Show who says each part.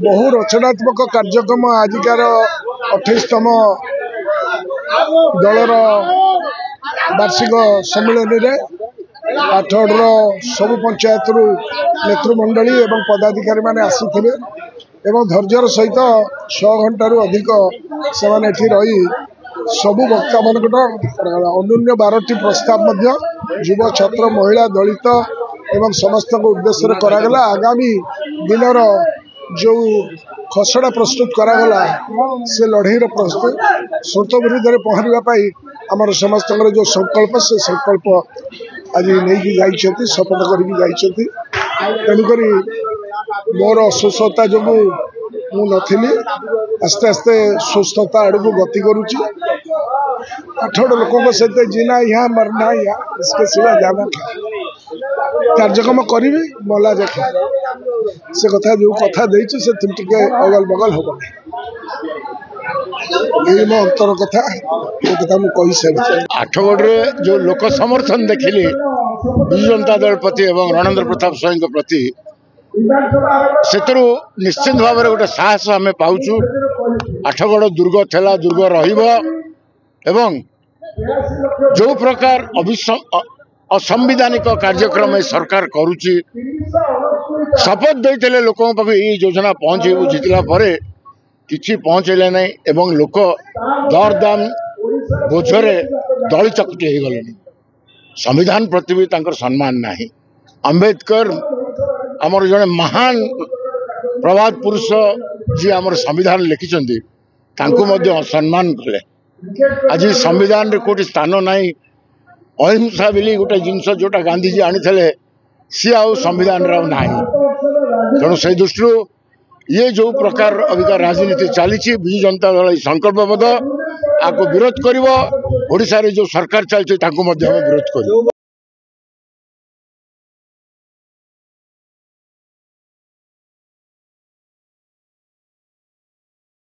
Speaker 1: बहु रचनात्मक कार्यक्रम आजिकार 28तम दलर वार्षिक सम्मेलन में आठगढ़ सबु पंचायत नेतृमंडली और पदाधिकारी माने आसीथिले एवं धैर्यर सहित 6 घंटा अधिक से रही सबु वक्ता मान अन्यून्य 12टी प्रस्ताव युव छात्र महिला दलित एवं समस्त को उद्देश्य करागला। आगामी दिनर जो खसड़ा प्रस्तुत करागला से लड़ईर प्रस्तुत स्रोत विरुद्ध में पहरवाई आमर समस्त जो संकल्प से संकल्प आज नहीं जाइछथि शपथ करके तेणुक मोर असुस्थता जो नी आस्ते आस्ते सुस्थता आड़ को गति करुच्ची। 8 लोकों सहित जीना यहाँ मरना यहाँ इसके सिवा जाना कार्यक्रम करी मला जाए से कथा जो कथा देती से टे अगल बगल हम ये मो अंतर कथा ये कथा मुझे सारी।
Speaker 2: आठगढ़ जो लोक समर्थन देखिली विजु जनता दल प्रति एवं रणेंद्र प्रताप स्वाई प्रति से निश्चित भाव में गोटे साहस आम पाचु। आठगढ़ दुर्ग थेला दुर्ग एवं जो प्रकार असंविधानिक कार्यक्रम सरकार करुच्ची शपथ देते लोकों पाखे ये योजना पहुँचे जितला किसी पहुँचले ना एवं लोक दरदाम बोझरे दली चकटी हो गले। संविधान प्रति भी सम्मान ना। अंबेडकर आमर जड़े महान प्रभात पुरुष जी आमर संविधान लिखिं सम्मान कले। आज संविधान रे कोटी स्थान ना अहिंसा बोली गोटे जिनस जोटा गांधीजी आनी सी आ संविधान ना तेणु से दृष्टि ये जो प्रकार अबिका राजनीति चली विजु जनता दल संकल्पबद्ध आपको विरोध कर जो सरकार चलती विरोध कर।